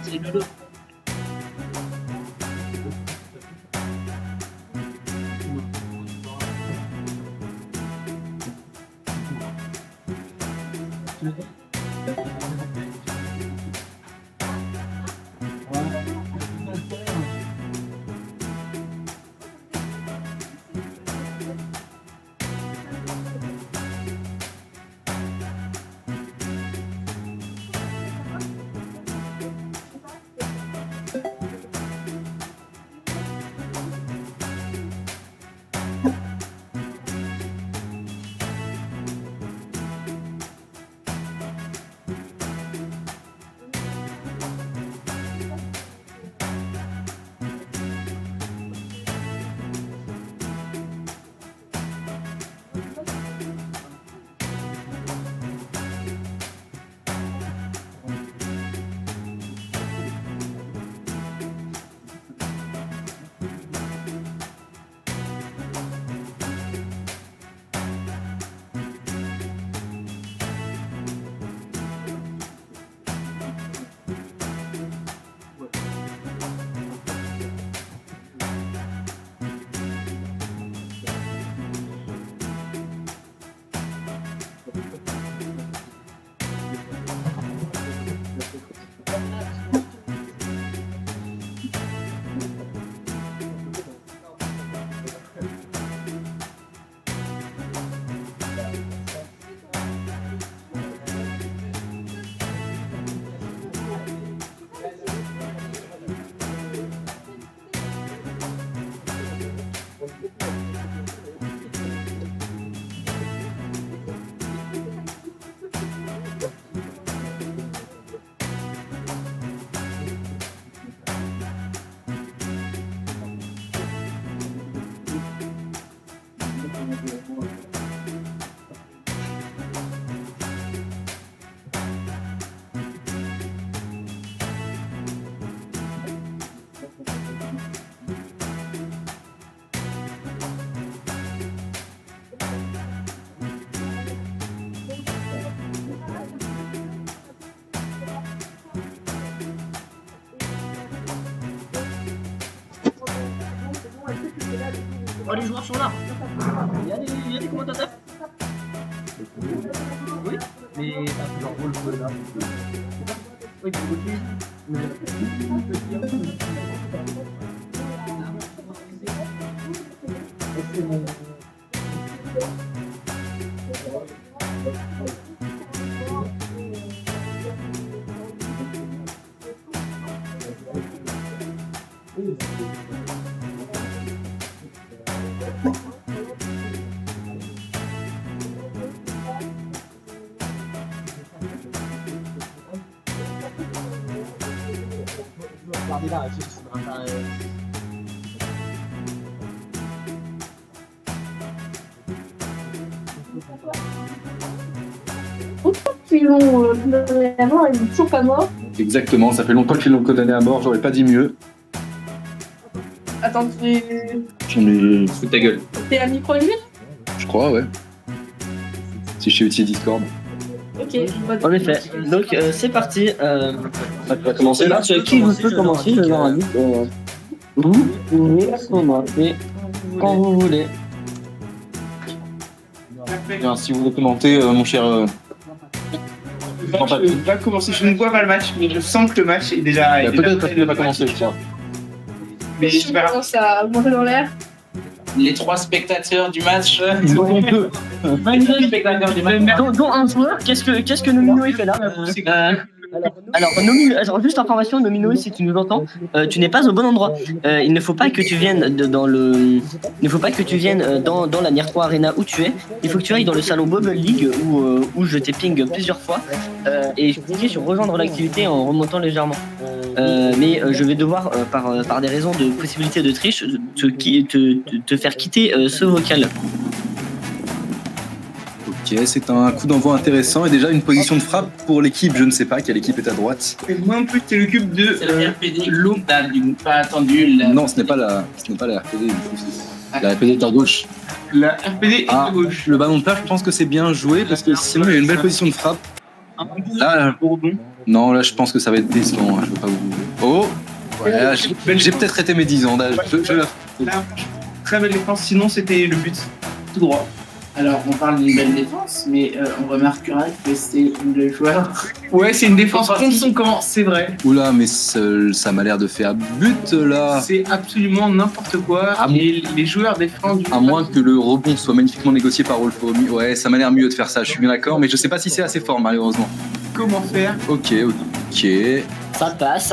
C'est Lolo. Oh, les joueurs sont là. Il y a des commentateurs. Oui, mais t'as plus leur rôle là. Oui, Ils l'ont condamné à mort, il n'est toujours pas mort. Exactement, ça fait longtemps qu'ils l'ont condamné à mort, j'aurais pas dit mieux. Attends, J'en ai foutu ta gueule. t'es à micro lui? Je crois, ouais. Si je suis utile Discord. Ok. En effet. Donc c'est parti. Tu vas commencer là? Qui vous peut commencer? Je leur invite. Vous pouvez commencer quand vous voulez. Bien, si vous voulez commenter, mon cher. Je vais pas commencer, je ne vois pas le match, mais je sens que le match est déjà. Peut-être parce qu'il n'a pas commencé, je crois. Mais Je commence à monter dans l'air. les 3 spectateurs du match. 22 spectateurs du match. Dont un joueur, qu'est-ce que Nomino il fait là Alors, Nomino, alors, juste information, Nomino, si tu nous entends, tu n'es pas au bon endroit. Il ne faut pas que tu viennes dans la Nier 3 Arena où tu es. Il faut que tu ailles dans le salon Bubble League où je t'ai ping plusieurs fois et cliquer sur rejoindre l'activité en remontant légèrement. Mais je vais devoir, par des raisons de possibilité de triche, te faire quitter ce vocal. Ok, c'est un coup d'envoi intéressant et déjà une position de frappe pour l'équipe. Je ne sais pas quelle équipe est à droite. Et moi en plus, c'est le cube de RPD. L'eau, t'as pas attendu. Non, ce n'est pas la RPD. La RPD est à gauche. La RPD est à gauche. Le ballon de plage, je pense que c'est bien joué parce que sinon il y a une belle position de frappe. Là, non, là je pense que ça va être décevant. Je veux pas vous. Oh, ouais, j'ai peut-être été mes 10 ans d'âge. Là, très belle défense, sinon c'était le but tout droit. Alors, on parle d'une belle défense, mais on remarquera que c'est le joueur. Ouais, c'est une défense contre son camp, c'est vrai. Oula, mais ça m'a l'air de faire but là. C'est absolument n'importe quoi. Et les joueurs défendent. À moins que le rebond soit magnifiquement négocié par Rolfo. Ouais, ça m'a l'air mieux de faire ça, je suis bien d'accord, mais je sais pas si c'est assez fort malheureusement. Comment faire? Ok. Ça passe.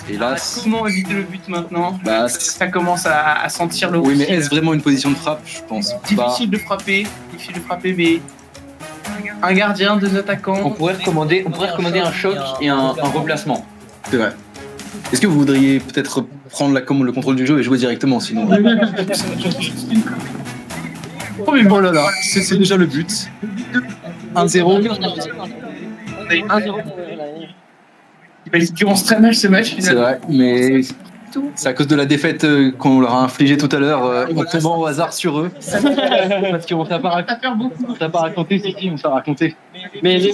Et là, comment éviter le but maintenant? Bah, ça commence à sentir le. Oui, mais est-ce vraiment une position de frappe? Je pense pas. Difficile de frapper, mais un gardien, 2 attaquants. On pourrait recommander un choc et un replacement. C'est vrai. Est-ce que vous voudriez peut-être prendre le contrôle du jeu et jouer directement sinon? Oh mais bon là, c'est déjà le but. 1-0. 1-0. Il commence très mal ce match. C'est vrai, mais c'est à cause de la défaite qu'on leur a infligée tout à l'heure en tombant au hasard sur eux. Parce qu'on t'a pas raconté c'est qui on t'a raconté. Mais les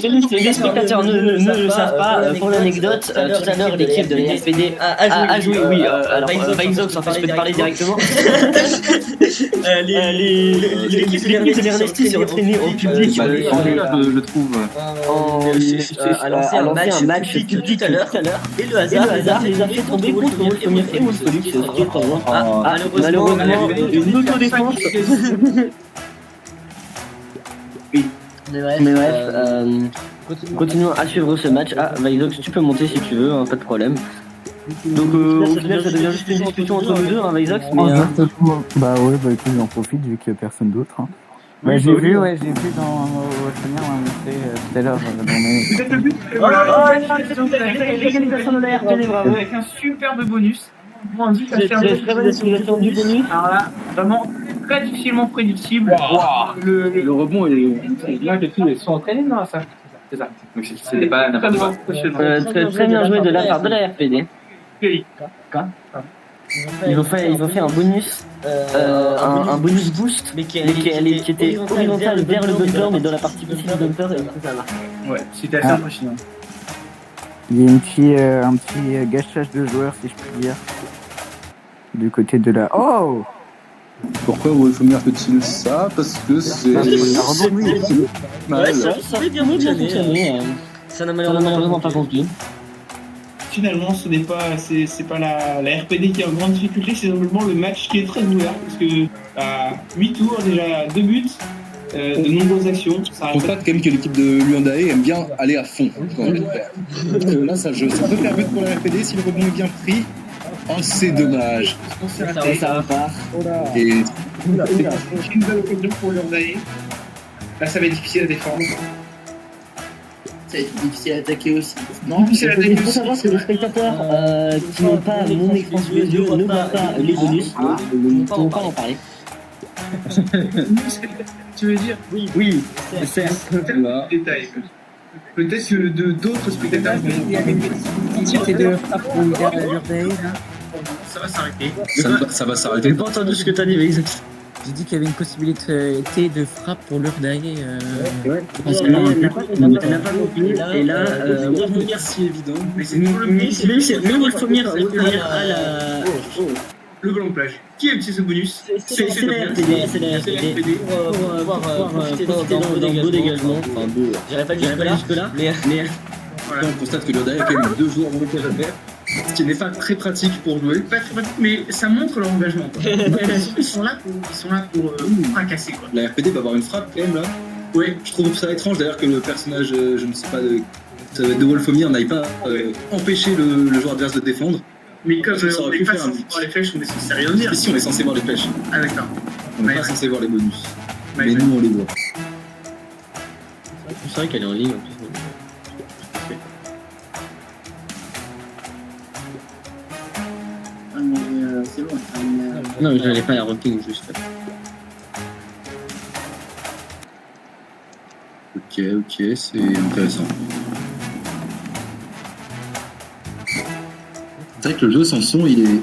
spectateurs ne le savent pas. Pour l'anecdote, tout à l'heure, l'équipe de la RPD a joué. Oui, alors Vaizox, en fait, je peux te parler directement. L'équipe de l'Ernesti s'est entraînée en public. Je trouve. A lancé un match public tout à l'heure. Et le hasard les a fait tomber contre Wolfomir et Wolfolux. Malheureusement, une auto-défense. Mais bref, continuons à suivre ce match. Vaizox, tu peux monter si tu veux, hein, pas de problème. Donc au final ça devient juste une discussion entre nous deux, hein, Vaizox. Bah ouais, bah écoute, j'en profite vu qu'il n'y a personne d'autre. Hein. Bah, j'ai vu dans Wolfomir, on m'a montré tout à l'heure dans mes... Peut-être le but. L'égalisation de la RPD, bravo. Avec un superbe bonus. Très bonne utilisation du bonus. Alors là, vraiment très difficilement prédictible. Le rebond est bien que tous les sont entraînés, non ça? C'est ça. Donc c'était pas n'importe quoi. Très bien joué de la part de la RPD. Ils ont fait un bonus, un bonus boost, mais qui était horizontal vers le bumper, mais dans la partie possible du bumper, et tout ça marche. Ouais, c'était assez impressionnant. Il y a un petit gâchage de joueurs, si je puis dire. Du côté de la... Oh! Pourquoi Wolfomir fait-il ça? Parce que c'est... Ouais, ça avait bien fonctionné. Ça n'a malheureusement pas conclu. Finalement, ce n'est pas, c'est pas la RPD qui est en grande difficulté, c'est simplement le match qui est très ouvert. Parce que à 8 tours, déjà 2 buts, de nombreuses actions. On constate quand même que l'équipe de Luandae aime bien aller à fond quand elle perd. Donc là, ça peut faire but pour la RPD si le rebond est bien pris. Oh, c'est dommage. Ça va pas. Et Une belle occasion pour Luandae. Là, ça va être difficile à défendre. Ça va être difficile à attaquer aussi. Non, difficile à attaquer Il faut aussi. savoir que les spectateurs qui n'ont pas mon écran sous les yeux ne voient pas les bonus, donc nous ne pouvons pas en parler. Tu veux dire? Oui, certes. Détail. Peut-être que d'autres spectateurs C'était de frappe pour Luandae, là. ça va s'arrêter. ça va J'ai s'arrêter. pas entendu ce que t'as dit, Vaizox. J'ai dit qu'il y avait une possibilité de frappe pour Luandae. Parce que elle n'a pas compris. Et là, Wolfomir si évident. Mais c'est pour le but. le Wolfomir à la... Le ballon de plage. Qui a utilisé ce bonus? C'est la RPD. Pour avoir profité d'un beau dégagement. Enfin, beau. J'irai pas jusque-là, mais... On constate que Luandae a quand même 2 joueurs en blocage à faire. Ce qui n'est pas très pratique pour jouer. Pas très pratique, mais ça montre leur engagement. Quoi. Ils sont là pour fracasser. Quoi. La RPD va avoir une frappe quand même là. Ouais. Je trouve ça étrange d'ailleurs que le personnage, je ne sais pas, de Wolfomir n'aille pas empêcher le joueur adverse de défendre. Mais comme Ça aurait on n'est pu pas faire un censé voir les flèches, on est censé rien dire. Ici on est censé voir les flèches. Ah d'accord. On n'est Ouais. pas censé voir les bonus. Ouais, Mais ouais. nous on les voit. C'est vrai qu'elle est en ligne en plus. Ah, mais c'est bon. Non, mais je n'allais pas la reping juste. Ok, c'est intéressant. C'est vrai que le jeu sans son il est...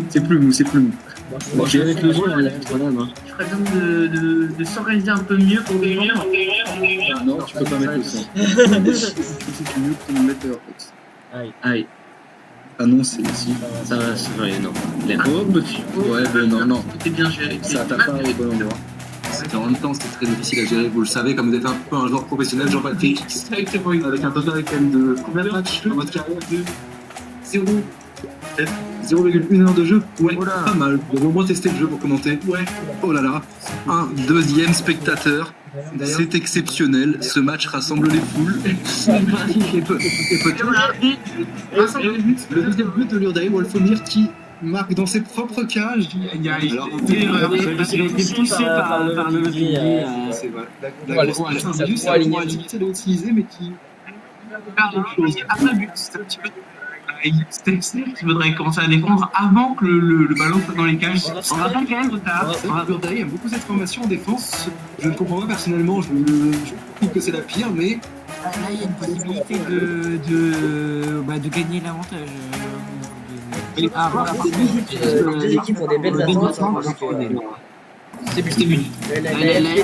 c'est plus mou. Bon, je vais avec le jeu, on l'a fait quand même. Je ferais bien de s'organiser un peu mieux pour gagner. Non, tu peux pas mettre le son. C'est mieux que ton metteur en fait. Aïe. Ah non, c'est ici. Ça va, c'est vrai, non. Oh petit. Ouais, ben non. C'était bien géré. Ça tape pas au bon endroit. C'était en même temps, c'était très difficile à gérer, vous le savez, comme vous êtes un peu un joueur professionnel, Jean-Patrick. Exactement. Avec un total quand même de combien de matchs dans votre carrière? 0,1 heure de jeu. Ouais, pas mal. Vous avez au moins testé le jeu pour commenter. Ouais. Oh là là. Un deuxième spectateur. C'est exceptionnel. Ce match rassemble les foules. Et peut-être le deuxième but de l'Urdaï Wolfomir qui marque dans ses propres cages. Il a été Alors, poussé par le levier. c'est vrai. La grosse activité, c'est une activité de utiliser, mais qui. Après le but, c'est un petit peu. C'est-à-dire qu'il faudrait commencer à défendre avant que le ballon soit dans les cages. On va pas quand même retard. L'Urdaï aime beaucoup cette formation en défense. Je ne comprends pas personnellement, je trouve que c'est la pire, mais. Là, il y a une possibilité de gagner l'avantage. Les équipes ont des belles attentes parce que C'est but. la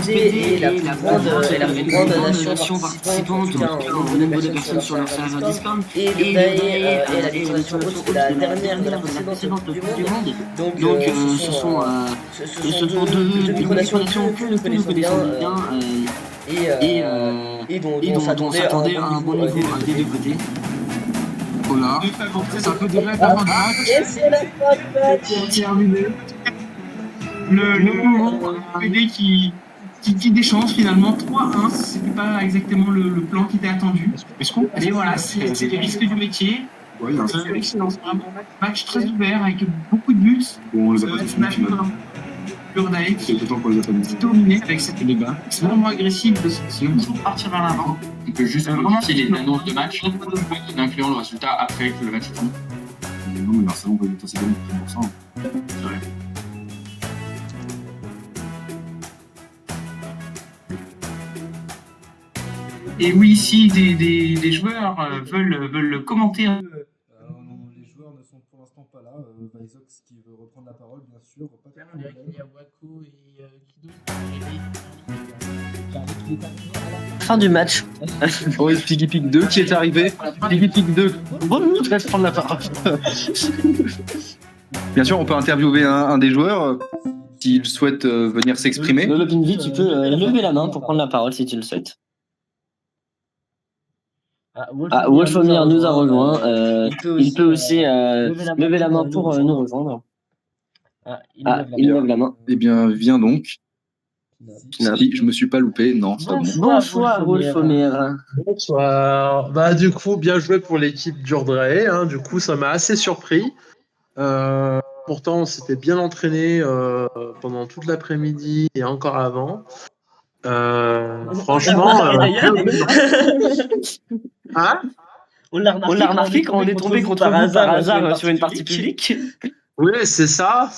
FPD est la plus grande nation participante au nombre de personnes sur leur serveur Discord. Et l'Urdaï est la détonation haute, c'est la dernière de la précédente du monde. Donc ce sont deux micronations que nous connaissons bien et dont on s'attendait à un bon niveau des deux côtés. Oh là. Ça peut déjà être avant Et c'est la fin du match. terminé. Le moment PD qui des chances finalement 3-1, c'était pas exactement le plan qui était attendu. Et voilà, c'est les risques du métier. Ouais, il y a un Excellence, vraiment. Match très ouvert avec beaucoup de buts. Bon, on les a pas tous Match Urdaï C'est qui le temps qu'on les a pas mis. dominé avec cette débat extrêmement agressive de toujours partir vers l'avant. On peut juste modifier les annonces de match en incluant le résultat après que le match est fini. Non, mais Marcelo, on va être assez bon pour 100%. C'est vrai. Et oui, si des joueurs veulent commenter. Les joueurs ne sont pour l'instant pas là. Vizox qui veut reprendre la parole, bien sûr. Pas de problème. Fin du match. Oui, Piggy Pig 2 qui est arrivé. Piggy Pig 2. Bon, je laisse prendre la parole. Bien sûr, on peut interviewer un des joueurs s'il souhaite venir s'exprimer. Le Lopinvi, tu peux lever la main pour prendre la parole si tu le souhaites. Wolfomir nous a rejoint. Il peut aussi lever la main pour nous rejoindre. Il lève la main. Eh bien, viens donc. Si je me suis pas loupé, non. Ça va. Bonsoir Wolfomir. Bonsoir. Bah du coup, bien joué pour l'équipe d'Urdaï. Hein. Du coup, ça m'a assez surpris. Pourtant, on s'était bien entraîné pendant toute l'après-midi et encore avant. Franchement, hein? On l'a remarqué quand on est tombé contre vous par hasard sur une partie publique. Oui, c'est ça.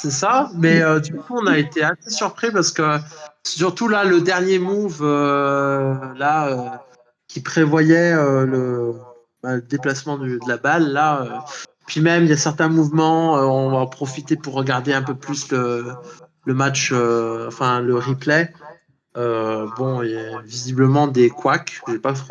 Mais du coup, on a été assez surpris parce que surtout là, le dernier move qui prévoyait le déplacement de la balle là. Puis même, il y a certains mouvements, on va en profiter pour regarder un peu plus le match, le replay. Bon, il y a visiblement des couacs, j'ai pas trop